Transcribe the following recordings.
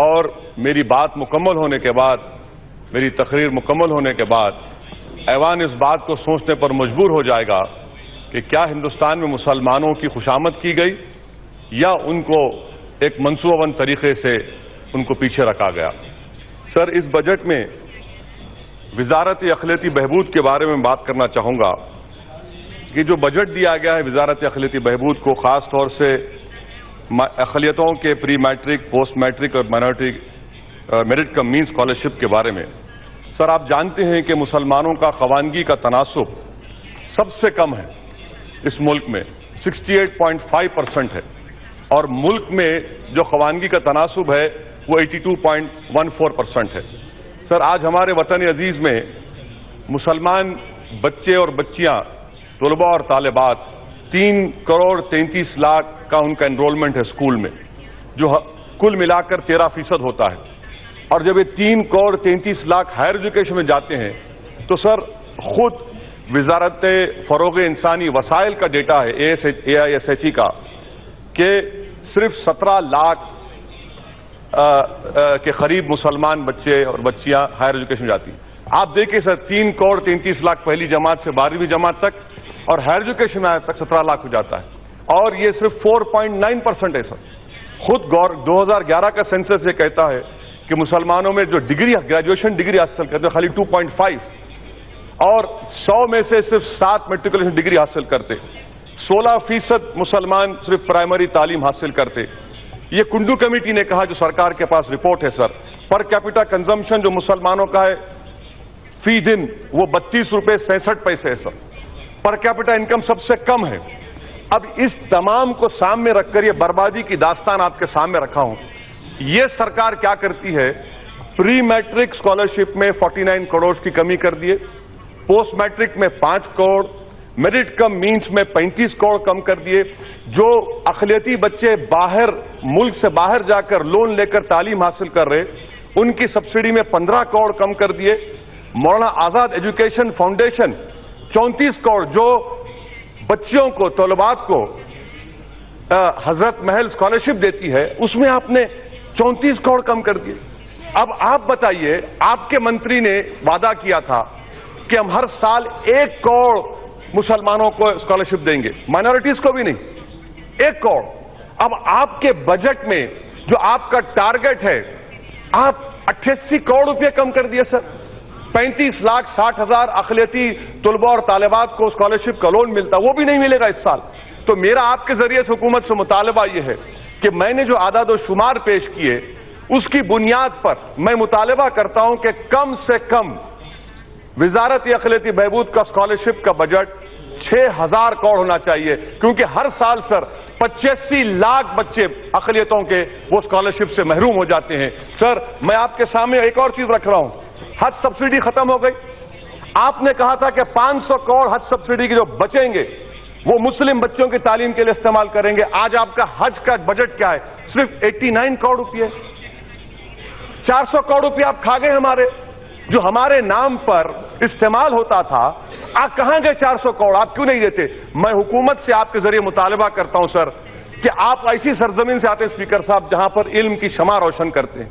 اور میری بات مکمل ہونے کے بعد، میری تقریر مکمل ہونے کے بعد ایوان اس بات کو سوچنے پر مجبور ہو جائے گا کہ کیا ہندوستان میں مسلمانوں کی خوشامد کی گئی یا ان کو ایک منصوبہ بند طریقے سے ان کو پیچھے رکھا گیا۔ سر، اس بجٹ میں وزارت اقلیتی بہبود کے بارے میں بات کرنا چاہوں گا کہ جو بجٹ دیا گیا ہے وزارت اقلیتی بہبود کو، خاص طور سے اقلیتوں کے پری میٹرک، پوسٹ میٹرک اور مائنورٹی میرٹ کم مین اسکالرشپ کے بارے میں، سر آپ جانتے ہیں کہ مسلمانوں کا خواندگی کا تناسب سب سے کم ہے اس ملک میں، 68.5% ہے، اور ملک میں جو خواندگی کا تناسب ہے وہ 82.14% ہے۔ سر آج ہمارے وطن عزیز میں مسلمان بچے اور بچیاں، طلباء اور طالبات 3.33 کروڑ کا ان کا انرولمنٹ ہے اسکول میں، جو کل ملا کر 13% ہوتا ہے، اور جب یہ 3.33 کروڑ ہائر ایجوکیشن میں جاتے ہیں تو سر خود وزارت فروغ انسانی وسائل کا ڈیٹا ہے AISHE کا کہ صرف 17 لاکھ کے قریب مسلمان بچے اور بچیاں ہائر ایجوکیشن میں جاتی ہیں۔ آپ دیکھیں سر 3.33 کروڑ پہلی جماعت سے 12ویں جماعت تک، اور ہائر ایجوکیشن میں تک 17 لاکھ ہو جاتا ہے، اور یہ صرف 4.9% ہے۔ سر خود 2011 کا سینسس یہ کہتا ہے کہ مسلمانوں میں جو ڈگری گریجویشن ڈگری حاصل کرتے ہیں خالی 2.5، اور 100 میں سے صرف 7 میٹریکولیشن ڈگری حاصل کرتے، 16% مسلمان صرف پرائمری تعلیم حاصل کرتے۔ یہ کنڈو کمیٹی نے کہا، جو سرکار کے پاس رپورٹ ہے سر، پر کیپٹا کنزمپشن جو مسلمانوں کا ہے فی دن وہ 32.66 روپے ہے سر، پر کیپٹا انکم سب سے کم ہے۔ اب اس تمام کو سامنے رکھ کر یہ بربادی کی داستان آپ کے سامنے رکھا ہوں۔ یہ سرکار کیا کرتی ہے، پری میٹرک اسکالرشپ میں 49 کروڑ کی کمی کر دیے، پوسٹ میٹرک میں 5 کروڑ، میرٹ کم مینس میں 35 کروڑ کم کر دیے۔ جو اقلیتی بچے باہر ملک سے باہر جا کر لون لے کر تعلیم حاصل کر رہے ان کی سبسڈی میں 15 کروڑ کم کر دیے۔ مولانا آزاد ایجوکیشن فاؤنڈیشن 34 کروڑ جو بچیوں کو، طلبات کو حضرت محل اسکالرشپ دیتی ہے، اس میں آپ نے 34 کروڑ کم کر دیے۔ اب آپ بتائیے، آپ کے منتری نے وعدہ کیا تھا کہ ہم ہر سال 1 کروڑ مسلمانوں کو اسکالرشپ دیں گے، مائنورٹیز کو بھی نہیں، 1 کروڑ۔ اب آپ کے بجٹ میں جو آپ کا ٹارگٹ ہے، آپ 88 کروڑ روپے کم کر دیے سر۔ 35,60,000 اقلیتی طلباء اور طالبات کو اسکالرشپ کا لون ملتا، وہ بھی نہیں ملے گا اس سال۔ تو میرا آپ کے ذریعے سے حکومت سے مطالبہ یہ ہے کہ میں نے جو اعداد و شمار پیش کیے اس کی بنیاد پر میں مطالبہ کرتا ہوں کہ کم سے کم وزارت اقلیتی بہبود کا اسکالرشپ کا بجٹ 6,000 کروڑ ہونا چاہیے، کیونکہ ہر سال سر 85 لاکھ بچے اقلیتوں کے وہ اسکالرشپ سے محروم ہو جاتے ہیں۔ سر میں آپ کے سامنے ایک اور چیز رکھ رہا ہوں، حج سبسڈی ختم ہو گئی۔ آپ نے کہا تھا کہ 500 کروڑ حج سبسڈی کے جو بچیں گے وہ مسلم بچوں کی تعلیم کے لیے استعمال کریں گے۔ آج آپ کا حج کا بجٹ کیا ہے؟ صرف 89 کروڑ روپے۔ 400 کروڑ روپے آپ کھا گئے ہمارے، جو ہمارے نام پر استعمال ہوتا تھا۔ آپ کہاں گئے 400 کروڑ؟ آپ کیوں نہیں دیتے؟ میں حکومت سے آپ کے ذریعے مطالبہ کرتا ہوں سر کہ آپ ایسی سرزمین سے آتے ہیں اسپیکر صاحب جہاں پر علم کی شمع روشن کرتے ہیں،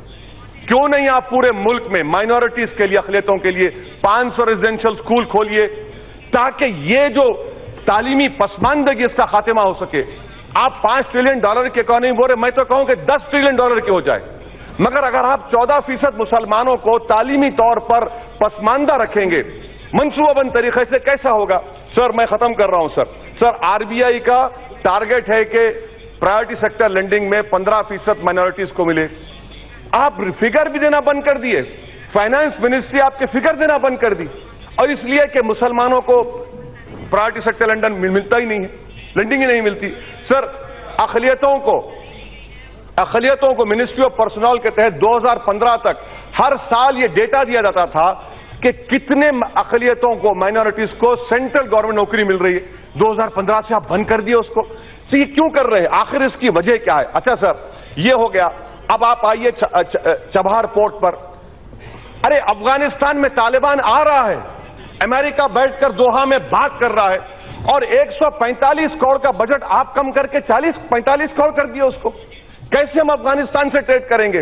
کیوں نہیں آپ پورے ملک میں مائنورٹیز کے لیے، اقلیتوں کے لیے 500 ریزیڈینشل اسکول کھولیے تاکہ یہ جو تعلیمی پسماندگی اس کا خاتمہ ہو سکے۔ آپ $5 ٹریلین کی اکانومی بول رہے، میں تو کہوں کہ $10 ٹریلین کی ہو جائے، مگر اگر آپ 14% مسلمانوں کو تعلیمی طور پر پسماندہ رکھیں گے منصوبہ بند طریقے سے، کیسا ہوگا؟ سر میں ختم کر رہا ہوں سر RBI کا ٹارگٹ ہے کہ پرائیورٹی سیکٹر لینڈنگ میں 15% مائنورٹیز کو ملے۔ آپ فگر بھی دینا بند کر دیے، فائنانس منسٹری آپ کے فگر دینا بند کر دی، اور اس لیے کہ مسلمانوں کو پرائیورٹی سیکٹر لینڈنگ ملتا ہی نہیں ہے، لینڈنگ ہی نہیں ملتی۔ سر اقلیتوں کو منسٹری آف پرسنل کے تحت 2015 تک ہر سال یہ ڈیٹا دیا جاتا تھا کہ کتنے اقلیتوں کو، مائنورٹیز کو سینٹرل گورنمنٹ نوکری مل رہی ہے۔ 2015 سے آپ بند کر دیے اس کو، تو یہ کیوں کر رہے ہیں؟ آخر اس کی وجہ کیا ہے؟ اچھا سر یہ ہو گیا، اب آپ آئیے چبہار پورٹ پر۔ ارے افغانستان میں طالبان آ رہا ہے، امریکہ بیٹھ کر دوحہ میں بات کر رہا ہے، اور 145 کروڑ کا بجٹ آپ کم کر کے 45 کروڑ کر دیا اس کو۔ کیسے ہم افغانستان سے ٹریڈ کریں گے؟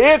1